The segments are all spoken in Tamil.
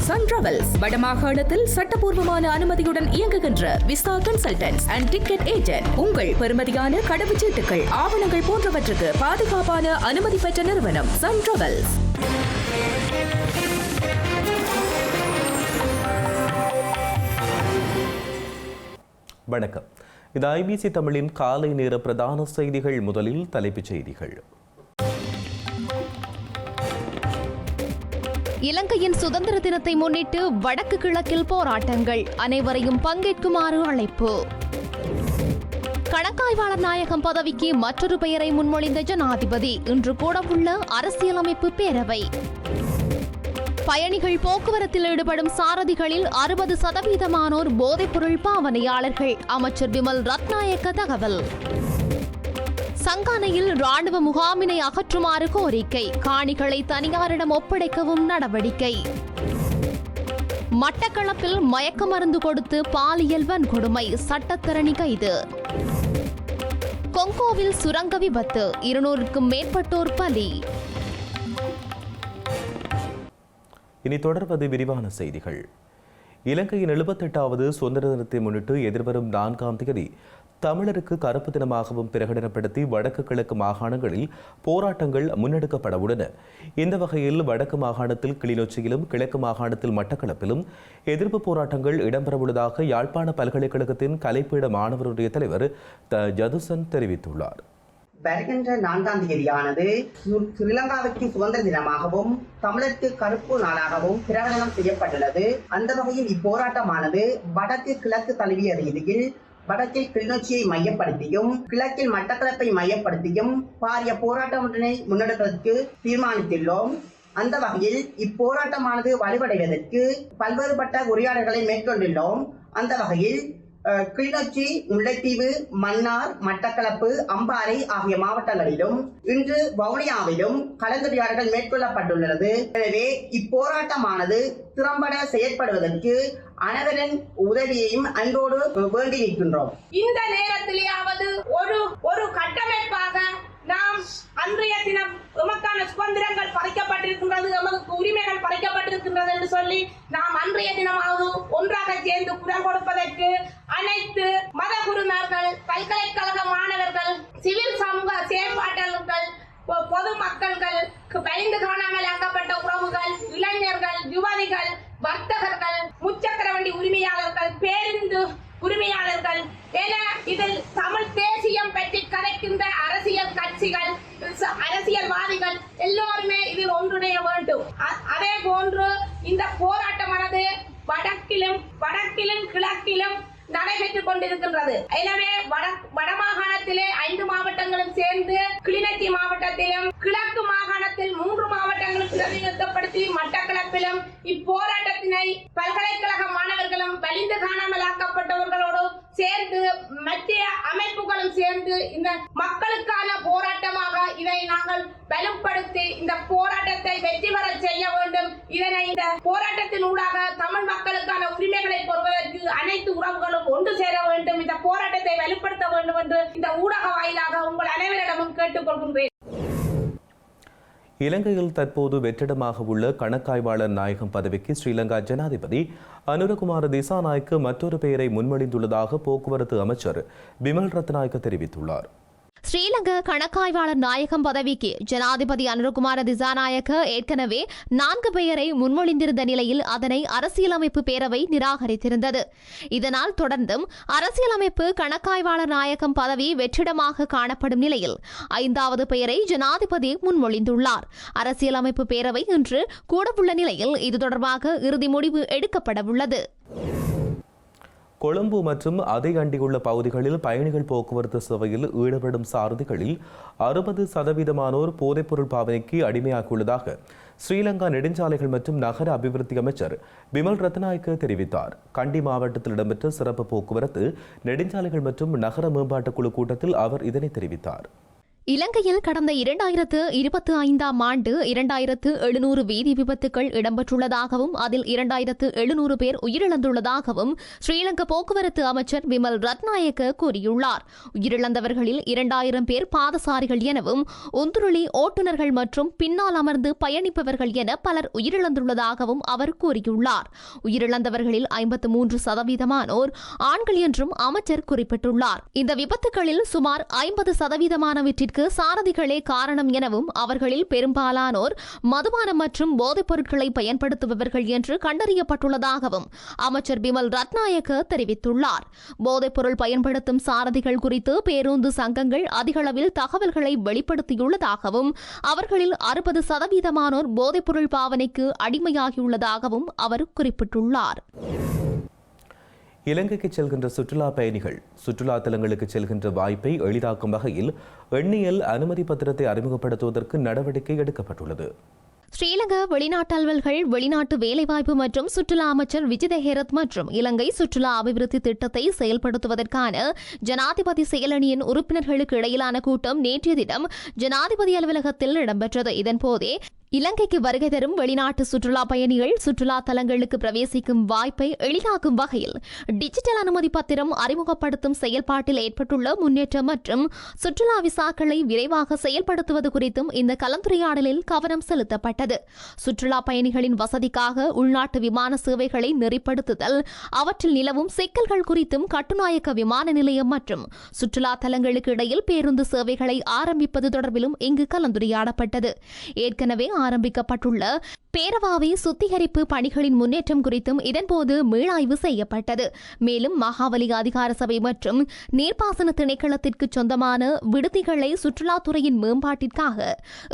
சன் டிராவல்ஸ் வடமாகாணத்தில் சட்டபூர்வமான அனுமதியுடன் இயங்குகின்ற visa consultants and ticket agent. உங்கள் பெறுமதியான கடவுச்சீட்டுகள், ஆவணங்கள் போன்றவற்றுக்கு பாதுகாப்பான அனுமதி பெற்ற நிறுவனம் சன் டிராவல்ஸ். வணக்கம். இது ஐபிசி தமிழின் காலை நேர பிரதான செய்திகள். முதலில் தலைப்புச் செய்திகள். இலங்கையின் சுதந்திர தினத்தை முன்னிட்டு வடக்கு கிழக்கில் போராட்டங்கள், அனைவரையும் பங்கேற்குமாறு அழைப்பு. கணக்காய்வாளர் நாயகம் பதவிக்கு மற்றொரு பெயரை முன்மொழிந்த ஜனாதிபதி, இன்று கூடவுள்ள அரசியலமைப்பு பேரவை. பயணிகள் போக்குவரத்தில் ஈடுபடும் சாரதிகளில் 60% போதைப்பொருள் பாவனையாளர்கள், அமைச்சர் விமல் ரத்நாயக்க தகவல். சங்கானையில் ராணுவ முகாமினை அகற்றுமாறு கோரிக்கை, காணிகளை தனியாரிடம் ஒப்படைக்கவும் நடவடிக்கை. மட்டக்களப்பில் மயக்க மருந்து கொடுத்து பாலியல் வன்கொடுமை, சட்டத்தரணி கைது. கொங்கோவில் சுரங்க விபத்து, 200க்கும் மேற்பட்டோர் பலி. இனி தொடர்வது விரிவான செய்திகள். இலங்கையின் 78வது சுதந்திர தினத்தை முன்னிட்டு எதிர்வரும் 4ஆம் தேதி தமிழருக்கு கருப்பு தினமாகவும் பிரகடனப்படுத்தி வடக்கு கிழக்கு மாகாணங்களில் போராட்டங்கள் முன்னெடுக்கப்பட உள்ளன. இந்த வகையில் வடக்கு மாகாணத்தில் கிளிநொச்சியிலும் கிழக்கு மாகாணத்தில் மட்டக்களப்பிலும் எதிர்ப்பு போராட்டங்கள் இடம்பெறவுள்ளதாக யாழ்ப்பாண பல்கலைக்கழகத்தின் கலைப்பீட மாணவருடைய தலைவர் ஜதுசன் தெரிவித்துள்ளார். வருகின்ற 4ஆம் தேதியானது ஸ்ரீலங்காவிற்கு சுதந்திர தினமாகவும் தமிழருக்கு கருப்பு நாளாகவும் பிரகடனம் செய்யப்பட்டுள்ளது. அந்த வகையில் இப்போராட்டமானது வடக்கு கிழக்கு தழுவிய ரீதியில் வடக்கில் கிளிநொச்சியை மையப்படுத்தியும் கிழக்கில் மட்டக்களப்பை மையப்படுத்தியும் பாரிய போராட்டம் ஒன்றினை முன்னெடுப்பதற்கு தீர்மானித்துள்ளோம். அந்த வகையில் இப்போராட்டமானது வலுவடைவதற்கு பல்வேறுபட்ட உரையாடல்களை மேற்கொண்டுள்ளோம். அந்த வகையில் கிளிநொச்சி, முல்லைத்தீவு, மன்னார், மட்டக்களப்பு, அம்பாறை ஆகிய மாவட்டங்களிலும் இன்று வவுனியாவிலும் கலந்துரையாடல்கள் மேற்கொள்ளப்பட்டுள்ளது. எனவே இப்போராட்டமானது திறம்பட செயற்படுவதற்கு அனைவரின் உதவியையும் அன்போடு வேண்டி நிற்கின்றோம். இந்த நேரத்திலேயாவது ஒரு கட்டமைப்பாக நாம் அன்றைய தினம் எமக்கான சுதந்திரங்கள் பறிக்கப்பட்டிருக்கின்றது, எமக்கு உரிமைகள் பறிக்கப்பட்டிருக்கின்றது என்று சொல்லி நாம் அன்றைய தினமாவது ஒன்றாக சேர்ந்து குரல் கொடுப்பதற்கு அனைத்து மத குருமார்கள், பல்கலைக்கழக மாணவர்கள், சிவில் சமூக செயற்பாட்டாளர்கள், பொதுமக்கள்கள், பயந்து காணாமல் ஆக்கப்பட்ட உறவுகள், இளைஞர்கள், யுவதிகள், வர்த்தகர்கள், முச்சக்கர வண்டி உரிமையாளர்கள், பேருந்து உரிமையாளர்கள் என இதில் தமிழ் தேசியம் பற்றி கதைக்கின்ற அரசியல் கட்சிகள், அரசியல்வாதிகள் எல்லோருமே இதில் ஒன்றிணைய வேண்டும். அதே போன்று இந்த போராட்டமானது வடக்கிலும் கிழக்கிலும் நடைபெற்றுக் கொண்டிருக்கின்றது. எனவே வடமாகாணத்திலே 5 மாவட்டங்களும் சேர்ந்து கிளிநொச்சி மாவட்டத்திலும் கிழக்கு மாகாணத்தில் 3 மாவட்டங்களும் பிரதிநிதித்துவப்படுத்தி மட்டக்களப்பிலும் இப்போராட்டத்தினை பல்கலைக்கழக மாணவர்களும் வலிந்து காணாமல் ஆக்கப்பட்டவர்களோடு சேர்ந்து மத்திய அமைப்புகளும் சேர்ந்து இந்த மக்களுக்கான போராட்டமாக இதை நாங்கள் வலுப்படுத்தி இந்த போராட்டத்தை வெற்றி பெற செய்ய வேண்டும். இதனை இந்த போராட்டத்தின் ஊடாக தமிழ் மக்களுக்கான உரிமைகளை பெறுவதற்கு அனைத்து உறவுகளும் ஒன்று சேர வேண்டும். இந்த போராட்டத்தை வலுப்படுத்த வேண்டும் என்று இந்த ஊடக வாயிலாக உங்கள் அனைவரிடமும் கேட்டுக்கொள்கின்றேன். இலங்கையில் தற்போது வெற்றிடமாக உள்ள கணக்காய்வாளர் நாயகம் பதவிக்கு ஸ்ரீலங்கா ஜனாதிபதி அனுரகுமார திசாநாயக்க மற்றொரு பெயரை முன்மொழிந்துள்ளதாக போக்குவரத்து அமைச்சர் விமல் ரத்நாயக்க தெரிவித்துள்ளார். ஸ்ரீலங்கா கணக்காய்வாளர் நாயகம் பதவிக்கு ஜனாதிபதி அனுரகுமார திசாநாயக்க ஏற்கனவே 4 பெயரை முன்மொழிந்திருந்த நிலையில் அதனை அரசியலமைப்பு பேரவை நிராகரித்திருந்தது. இதனால் தொடர்ந்தும் அரசியலமைப்பு கணக்காய்வாளர் நாயகம் பதவி வெற்றிடமாக காணப்படும் நிலையில் 5வது பெயரை ஜனாதிபதி முன்மொழிந்துள்ளார். அரசியலமைப்பு பேரவை இன்று கூடவுள்ள நிலையில் இது தொடர்பாக இறுதி முடிவு எடுக்கப்படவுள்ளது. கொழும்பு மற்றும் அதை அண்டியுள்ள பகுதிகளில் பயணிகள் போக்குவரத்து சேவையில் ஈடுபடும் சாரதிகளில் 60% போதைப்பொருள் பாவனைக்கு அடிமையாகியுள்ளதாக ஸ்ரீலங்கா நெடுஞ்சாலைகள் மற்றும் நகர அபிவிருத்தி அமைச்சர் விமல் ரத்நாயக்க தெரிவித்தார். கண்டி மாவட்டத்தில் இடம்பெற்ற சிறப்பு போக்குவரத்து நெடுஞ்சாலைகள் மற்றும் நகர மேம்பாட்டுக் குழு கூட்டத்தில் அவர் இதனை தெரிவித்தார். இலங்கையில் கடந்த 2025ஆம் ஆண்டு 2700 வீதி விபத்துக்கள் இடம்பெற்றுள்ளதாகவும் அதில் 2700 பேர் உயிரிழந்துள்ளதாகவும் ஸ்ரீலங்கா போக்குவரத்து அமைச்சர் விமல் ரத்நாயக்க கூறியுள்ளார். உயிரிழந்தவர்களில் 2000 பேர் பாதசாரிகள் எனவும் உந்துருளி ஓட்டுநர்கள் மற்றும் பின்னால் அமர்ந்து பயணிப்பவர்கள் என பலர் உயிரிழந்துள்ளதாகவும் அவர் கூறியுள்ளார். உயிரிழந்தவர்களில் 53% ஆண்கள் என்றும் அமைச்சர் குறிப்பிட்டுள்ளார். இந்த விபத்துகளில் சுமார் 50%மானவற்றிற்கு சாரதிகளே காரணம் எனவும் அவர்களில் பெரும்பாலானோர் மதுபானம் மற்றும் போதைப் பொருட்களை பயன்படுத்துபவர்கள் என்று கண்டறியப்பட்டுள்ளதாகவும் அமைச்சர் பிமல் ரத்நாயக்க தெரிவித்துள்ளார். போதைப் பொருள் பயன்படுத்தும் சாரதிகள் குறித்து பேருந்து சங்கங்கள் அதிகளவில் தகவல்களை வெளிப்படுத்தியுள்ளதாகவும் அவர்களில் 60%மானோர் போதைப் பொருள் பாவனைக்கு அடிமையாகியுள்ளதாகவும் அவர் குறிப்பிட்டுள்ளார். இலங்கைக்கு செல்கின்ற சுற்றுலா பயணிகள் சுற்றுலா தலங்களுக்கு செல்கின்ற வாய்ப்பை எளிதாக்கும் வகையில் எண்ணியல் அனுமதி பத்திரத்தை அறிமுகப்படுத்துவதற்கு நடவடிக்கை எடுக்கப்பட்டுள்ளது. ஸ்ரீலங்கா வெளிநாட்டு அலுவல்கள், வெளிநாட்டு வேலைவாய்ப்பு மற்றும் சுற்றுலா அமைச்சர் விஜித ஹேரத் மற்றும் இலங்கை சுற்றுலா அபிவிருத்தி திட்டத்தை செயல்படுத்துவதற்கான ஜனாதிபதி செயலணியின் உறுப்பினர்களுக்கு இடையிலான கூட்டம் நேற்றைய தினம் ஜனாதிபதி அலுவலகத்தில் இடம்பெற்றது. இதன்போதே இலங்கைக்கு வருகை தரும் வெளிநாட்டு சுற்றுலா பயணிகள் சுற்றுலா தலங்களுக்கு பிரவேசிக்கும் வாய்ப்பை எளிதாக்கும் வகையில் டிஜிட்டல் அனுமதி பத்திரம் அறிமுகப்படுத்தும் செயல்பாட்டில் ஏற்பட்டுள்ள முன்னேற்றம் மற்றும் சுற்றுலா விசாக்களை விரைவாக செயல்படுத்துவது குறித்தும் இந்த கலந்துரையாடலில் கவனம் செலுத்தப்பட்டது. சுற்றுலா பயணிகளின் வசதிக்காக உள்நாட்டு விமான சேவைகளை நெறிப்படுத்துதல், அவற்றில் நிலவும் சிக்கல்கள் குறித்தும் கட்டுநாயக்க விமான நிலையம் மற்றும் சுற்றுலா தலங்களுக்கு இடையில் பேருந்து சேவைகளை ஆரம்பிப்பது தொடர்பிலும் இங்கு கலந்துரையாடப்பட்டது. ஏற்கனவே ஆரம்பிக்கப்பட்டுள்ள பேரவாவை சுத்திகரிப்பு பணிகளின் முன்னேற்றம் குறித்தும் இதன்போது மீளாய்வு செய்யப்பட்டது. மேலும் மகாவலி அதிகார சபை மற்றும் நீர்ப்பாசன திணைக்களத்திற்கு சொந்தமான விடுதிகளை சுற்றுலாத்துறையின் மேம்பாட்டிற்காக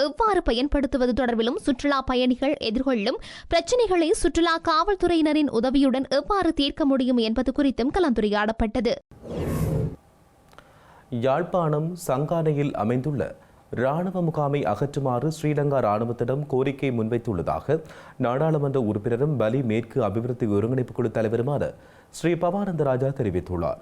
எவ்வாறு பயன்படுத்துவது தொடர்பிலும் சுற்றுலா பயணிகள் எதிர்கொள்ளும் பிரச்சினைகளை சுற்றுலா காவல்துறையினரின் உதவியுடன் எவ்வாறு தீர்க்க முடியும் என்பது குறித்தும் கலந்துரையாடப்பட்டது. யாழ்ப்பாணம் சங்கானையில் அமைந்துள்ள ராணுவ முகாமை அகற்றுமாறு ஸ்ரீலங்கா ராணுவத்திடம் கோரிக்கை முன்வைத்துள்ளதாக நாடாளுமன்ற உறுப்பினரும் பலி மேற்கு அபிவிருத்தி ஒருங்கிணைப்பு குழு தலைவருமான ஸ்ரீ பவானந்த ராஜா தெரிவித்துள்ளார்.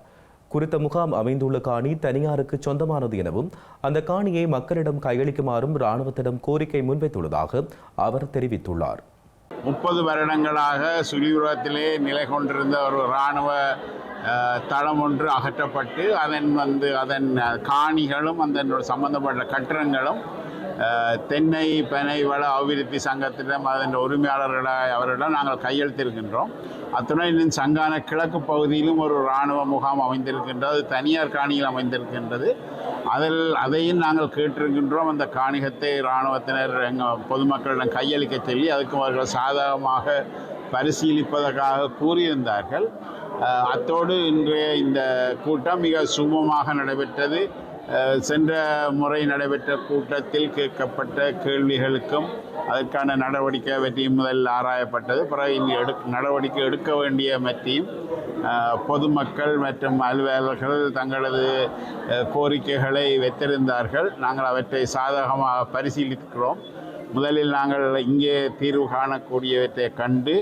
குறித்த முகாம் அமைந்துள்ள காணி தனியாருக்கு சொந்தமானது எனவும் அந்த காணியை மக்களிடம் கையளிக்குமாறும் ராணுவத்திடம் கோரிக்கை முன்வைத்துள்ளதாக அவர் தெரிவித்துள்ளார். 30 வருடங்களாக சுழியுரத்திலே நிலை கொண்டிருந்த ஒரு இராணுவ தளம் ஒன்று அகற்றப்பட்டு அதன் காணிகளும் அதன் சம்பந்தப்பட்ட கட்டிடங்களும் தென்னை பனை வள அபிவிருத்தி சங்கத்திடம் அதன் அவரிடம் நாங்கள் கையெழுத்திருக்கின்றோம். அத்துடன் இன்னும் சங்கான கிழக்கு பகுதியிலும் ஒரு இராணுவ முகாம் அமைந்திருக்கின்றது, தனியார் காணியில் அமைந்திருக்கின்றது. அதையும் நாங்கள் கேட்டிருக்கின்றோம். அந்த காணிகத்தை இராணுவத்தினர் எங்கள் பொதுமக்களிடம் கையளிக்க சொல்லி அதுக்கு அவர்கள் சாதகமாக பரிசீலிப்பதற்காக கூறியிருந்தார்கள். அத்தோடு இன்றைய இந்த கூட்டம் மிக சுமூகமாக நடைபெற்றது. சென்ற முறை நடைபெற்ற கூட்டத்தில் கேட்கப்பட்ட கேள்விகளுக்கும் அதற்கான நடவடிக்கை பற்றியும் முதலில் ஆராயப்பட்டது. பிறகு நடவடிக்கை எடுக்க வேண்டிய பற்றியும் பொதுமக்கள் மற்றும் அலுவலர்கள் தங்களது கோரிக்கைகளை வைத்திருந்தார்கள். நாங்கள் அவற்றை சாதகமாக பரிசீலிக்கிறோம். முதலில் நாங்கள் இங்கே தீர்வு காணக்கூடியவற்றை கண்டு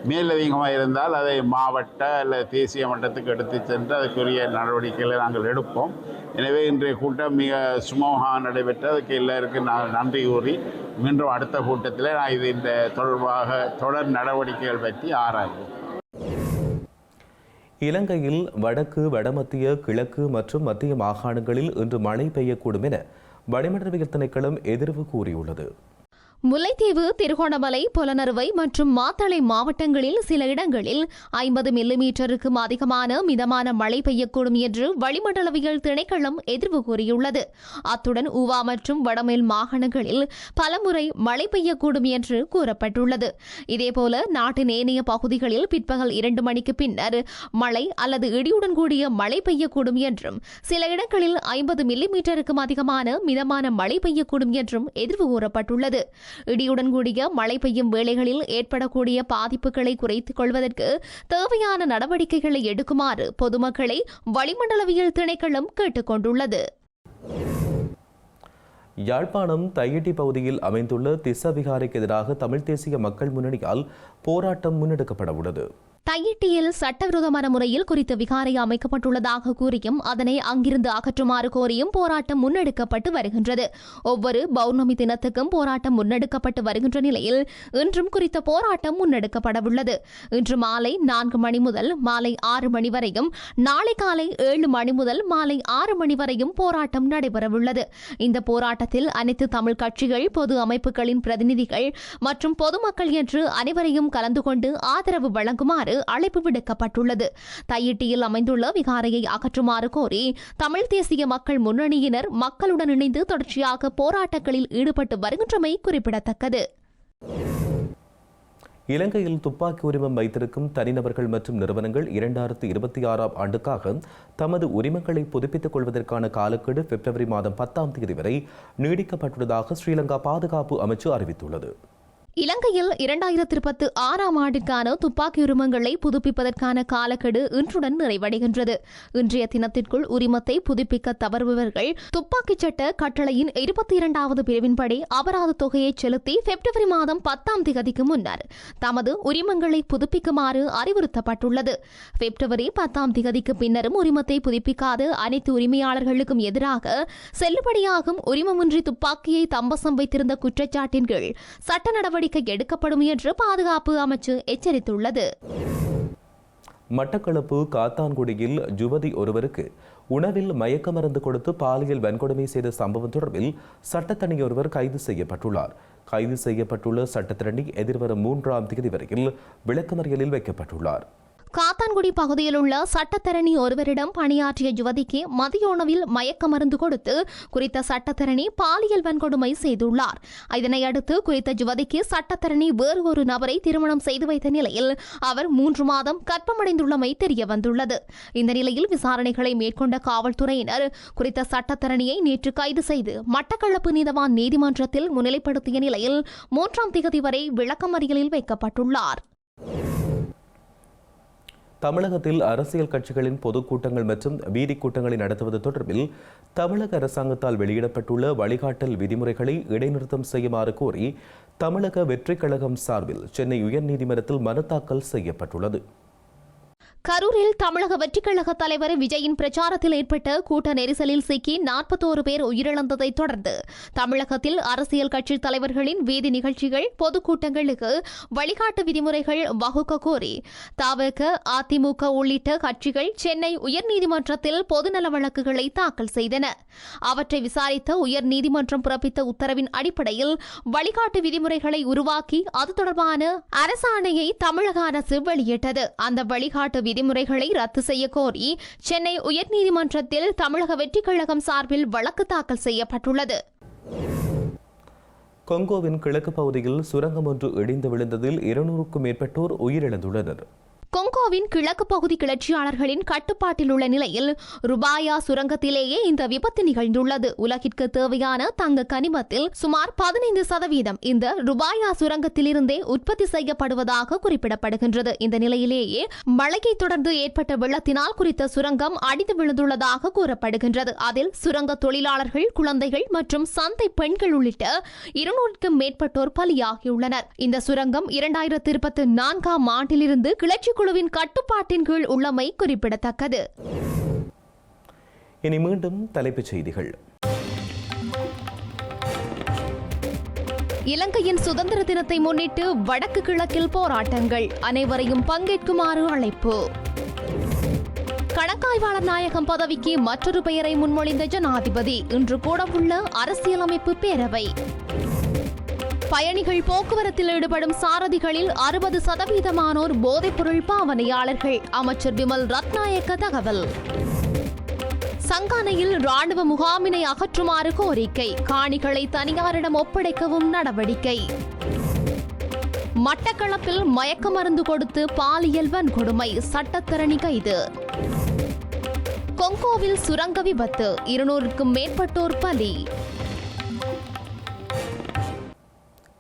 மேலதிகமாக இருந்தால் அதை மாவட்ட அல்லது தேசிய மட்டத்துக்கு எடுத்து சென்று அதற்குரிய நடவடிக்கைகளை நாங்கள் எடுப்போம். எனவே இன்றைய கூட்டம் மிக சுமூகமாக நடைபெற்று அதுக்கு எல்லாருக்கும் நாங்கள் நன்றி கூறி மீண்டும் அடுத்த கூட்டத்தில் நான் இந்த தொடர்பாக தொடர் நடவடிக்கைகள் பற்றி ஆராய்வோம். இலங்கையில் வடக்கு, வடமத்திய, கிழக்கு மற்றும் மத்திய மாகாணங்களில் இன்று மழை பெய்யக்கூடும் என வளிமண்டலவியல் திணைக்களம் எதிர்வு கூறியுள்ளது. முல்லைத்தீவு, திருகோணமலை, பொலனறுவை மற்றும் மாத்தளை மாவட்டங்களில் சில இடங்களில் 50 மில்லிமீட்டருக்கும் அதிகமான மிதமான மழை பெய்யக்கூடும் என்று வளிமண்டலவியல் திணைக்களம் எதிர்வு கூறியுள்ளது. அத்துடன் ஊவா மற்றும் வடமேல் மாகாணங்களில் பலமுறை மழை பெய்யக்கூடும் என்று கூறப்பட்டுள்ளது. இதேபோல நாட்டின் ஏனைய பகுதிகளில் பிற்பகல் 2 மணிக்கு பின்னர் மழை அல்லது இடியுடன் கூடிய மழை பெய்யக்கூடும் என்றும் சில இடங்களில் 50 மில்லிமீட்டருக்கும் அதிகமான மிதமான மழை பெய்யக்கூடும் என்றும் எதிர்வு கூறப்பட்டுள்ளது. இடியுடன் கூடிய மழை பெய்யும் வேளைகளில் ஏற்படக்கூடிய பாதிப்புகளை குறைத்துக் கொள்வதற்கு தேவையான நடவடிக்கைகளை எடுக்குமாறு பொதுமக்களை வளிமண்டலவியல் திணைக்களம் கேட்டுக் கொண்டுள்ளது. யாழ்ப்பாணம் தையிட்டி பகுதியில் அமைந்துள்ள திஸ்ஸ விகாரைக்கு எதிராக தமிழ் தேசிய மக்கள் முன்னணியால் போராட்டம் முன்னெடுக்கப்பட உள்ளது. தையிட்டியில் சட்டவிரோதமான முறையில் குறித்த விகாரை அமைக்கப்பட்டுள்ளதாக கூறியும் அதனை அங்கிருந்து அகற்றுமாறு கோரியும் போராட்டம் முன்னெடுக்கப்பட்டு வருகின்றது. ஒவ்வொரு பௌர்ணமி தினத்துக்கும் போராட்டம் முன்னெடுக்கப்பட்டு வருகின்ற நிலையில் இன்றும் குறித்த போராட்டம் முன்னெடுக்கப்படவுள்ளது. இன்று மாலை 4 மணி முதல் மாலை 6 மணி வரையும், நாளை காலை 7 மணி முதல் மாலை 6 மணி வரையும் போராட்டம் நடைபெறவுள்ளது. இந்த போராட்டத்தில் அனைத்து தமிழ் கட்சிகள், பொது அமைப்புகளின் பிரதிநிதிகள் மற்றும் பொதுமக்கள் என்று அனைவரையும் கலந்து கொண்டு ஆதரவு வழங்குமாறு அழைப்பு விடுக்கப்பட்டுள்ளது. தையிட்டியில் அமைந்துள்ள விகாரையை அகற்றுமாறு கோரி தமிழ் தேசிய மக்கள் முன்னணியினர் மக்களுடன் இணைந்து தொடர்ச்சியாக போராட்டங்களில் ஈடுபட்டு வருகின்றமை குறிப்பிடத்தக்கது. இலங்கையில் துப்பாக்கி உரிமம் வைத்திருக்கும் தனிநபர்கள் மற்றும் நிறுவனங்கள் 2026ஆம் ஆண்டுக்காக தமது உரிமங்களை புதுப்பித்துக் கொள்வதற்கான காலக்கெடு பிப்ரவரி மாதம் 10ஆம் தேதி வரை நீடிக்கப்பட்டுள்ளதாக ஸ்ரீலங்கா பாதுகாப்பு அமைச்சு அறிவித்துள்ளது. இலங்கையில் 2026ஆம் ஆண்டிற்கான துப்பாக்கி உரிமங்களை புதுப்பிப்பதற்கான காலக்கெடு இன்றுடன் நிறைவடைகின்றது. இன்றைய தினத்திற்குள் உரிமத்தை புதுப்பிக்க தவறுபவர்கள் துப்பாக்கிச் சட்ட கட்டளையின் 22வது பிரிவின்படி அபராத தொகையை செலுத்தி பிப்ரவரி மாதம் 10ஆம் தேதிக்கு முன்னர் தமது உரிமங்களை புதுப்பிக்குமாறு அறிவுறுத்தப்பட்டுள்ளது. பிப்ரவரி 10ஆம் தேதிக்கு பின்னரும் உரிமத்தை புதுப்பிக்காத அனைத்து உரிமையாளர்களுக்கும் எதிராக செல்லுபடியாகும் உரிமமின்றி துப்பாக்கியை தம்பசம் வைத்திருந்த குற்றச்சாட்டின் கீழ் சட்ட நடவடிக்கை எடுக்கப்படும் என்று பாதுகாப்பு அமைச்சு எச்சரித்துள்ளது. மட்டக்களப்பு காத்தான்குடியில் யுவதி ஒருவருக்கு உணவில் மயக்க மருந்து கொடுத்து பாலியல் வன்கொடுமை செய்த சம்பவம் தொடர்பில் சட்டத்தரணி ஒருவர் கைது செய்யப்பட்டுள்ளார். கைது செய்யப்பட்டுள்ள சட்டத்தரணி எதிர்வரும் 3ஆம் தேதி வரையில் விளக்கமறியலில் வைக்கப்பட்டுள்ளார். காத்தான்குடி பகுதியில் உள்ள சட்டத்தரணி ஒருவரிடம் பணியாற்றிய யுவதிக்கு மதிய உணவில் மயக்க மருந்து கொடுத்து குறித்த சட்டத்தரணி பாலியல் வன்கொடுமை செய்துள்ளார். இதனையடுத்து குறித்த யுவதிக்கு சட்டத்தரணி வேறு ஒரு நபரை திருமணம் செய்து வைத்த நிலையில் அவர் 3 மாதம் கர்ப்பமடைந்துள்ளமை தெரியவந்துள்ளது. இந்த நிலையில் விசாரணைகளை மேற்கொண்ட காவல்துறையினர் குறித்த சட்டத்தரணியை நேற்று கைது செய்து மட்டக்களப்பு நீதவான் நீதிமன்றத்தில் முன்னிலைப்படுத்திய நிலையில் 3ஆம் தேதி வரை விளக்கமறியலில் வைக்கப்பட்டுள்ளார். தமிழகத்தில் அரசியல் கட்சிகளின் பொதுக்கூட்டங்கள் மற்றும் வீதி கூட்டங்களை நடத்துவது தொடர்பில் தமிழக அரசாங்கத்தால் வெளியிடப்பட்டுள்ள வழிகாட்டல் விதிமுறைகளை இடைநிறுத்தம் செய்யுமாறு கோரி தமிழக வெற்றிக் கழகம் சார்பில் சென்னை உயர்நீதிமன்றத்தில் மனு தாக்கல் செய்யப்பட்டுள்ளது. கரூரில் தமிழக வெற்றிக் கழக தலைவர் விஜயின் பிரச்சாரத்தில் ஏற்பட்ட கூட்ட நெரிசலில் சிக்கி 41 பேர் உயிரிழந்ததை தொடர்ந்து தமிழகத்தில் அரசியல் கட்சி தலைவர்களின் வீதி நிகழ்ச்சிகள், பொதுக்கூட்டங்களுக்கு வழிகாட்டு விதிமுறைகள் வகுக்க கோரி தவிக, அதிமுக உள்ளிட்ட கட்சிகள் சென்னை உயர்நீதிமன்றத்தில் பொதுநல வழக்குகளை தாக்கல் செய்தன. அவற்றை விசாரித்த உயர்நீதிமன்றம் பிறப்பித்த உத்தரவின் அடிப்படையில் வழிகாட்டு விதிமுறைகளை உருவாக்கி அது தொடர்பான அரசாணையை தமிழக அரசு வெளியிட்டது. அந்த வழிகாட்டு விதிமுறைகளை ரத்து செய்ய கோரி சென்னை உயர்நீதிமன்றத்தில் தமிழக வெற்றிக் கழகம் சார்பில் வழக்கு தாக்கல் செய்யப்பட்டுள்ளது. கொங்கோவின் கிழக்கு பகுதியில் சுரங்கம் ஒன்று இடிந்து விழுந்ததில் 200க்கும் மேற்பட்டோர் உயிரிழந்துள்ளனர். கொங்கோவின் கிழக்கு பகுதி கிளர்ச்சியாளர்களின் கட்டுப்பாட்டில் உள்ள நிலையில் ருபாயா சுரங்கத்திலேயே இந்த விபத்து நிகழ்ந்துள்ளது. உலகிற்கு தேவையான தங்க கனிமத்தில் சுமார் 15% இந்த ருபாயா சுரங்கத்திலிருந்தே உற்பத்தி செய்யப்படுவதாக குறிப்பிடப்படுகின்றது. இந்த நிலையிலேயே மழையை தொடர்ந்து ஏற்பட்ட வெள்ளத்தினால் குறித்த சுரங்கம் அடித்து விழுந்துள்ளதாக கூறப்படுகின்றது. அதில் சுரங்க தொழிலாளர்கள், குழந்தைகள் மற்றும் சந்தை பெண்கள் உள்ளிட்ட 200க்கும் மேற்பட்டோர் பலியாகியுள்ளனர். இந்த சுரங்கம் 2024ஆம் ஆண்டிலிருந்து கிளர்ச்சி குழுவின் கட்டுப்பாட்டின் கீழ் உள்ளமை குறிப்பிடத்தக்கது. இனி மீண்டும் தலைப்புச் செய்திகள். இலங்கையின் சுதந்திர தினத்தை முன்னிட்டு வடக்கு கிழக்கில் போராட்டங்கள், அனைவரையும் பங்கேற்குமாறு அழைப்பு. கணக்காய்வாளர் நாயகம் பதவிக்கு மற்றொரு பெயரை முன்மொழிந்த ஜனாதிபதி, இன்று கூடவுள்ள அரசியலமைப்பு பேரவை. பயணிகள் போக்குவரத்தில் ஈடுபடும் சாரதிகளில் 60% போதைப்பொருள் பாவனையாளர்கள், அமைச்சர் விமல் ரத்நாயக்க தகவல். சங்கானையில் ராணுவ முகாமினை அகற்றுமாறு கோரிக்கை, காணிகளை தனியாரிடம் ஒப்படைக்கவும் நடவடிக்கை. மட்டக்களப்பில் மயக்க மருந்து கொடுத்து பாலியல் வன்கொடுமை, சட்டத்தரணி கைது. கொங்கோவில் சுரங்க விபத்து, 200க்கும் மேற்பட்டோர் பலி.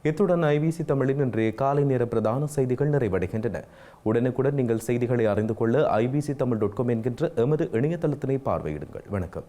இத்துடன் ஐபிசி தமிழின் இன்றைய காலை நேர பிரதான செய்திகள் நிறைவடைகின்றன. உடனுக்குடன் நீங்கள் செய்திகளை அறிந்து கொள்ள ibctamil.com என்கின்ற எமது இணையதளத்தினை பார்வையிடுங்கள். வணக்கம்.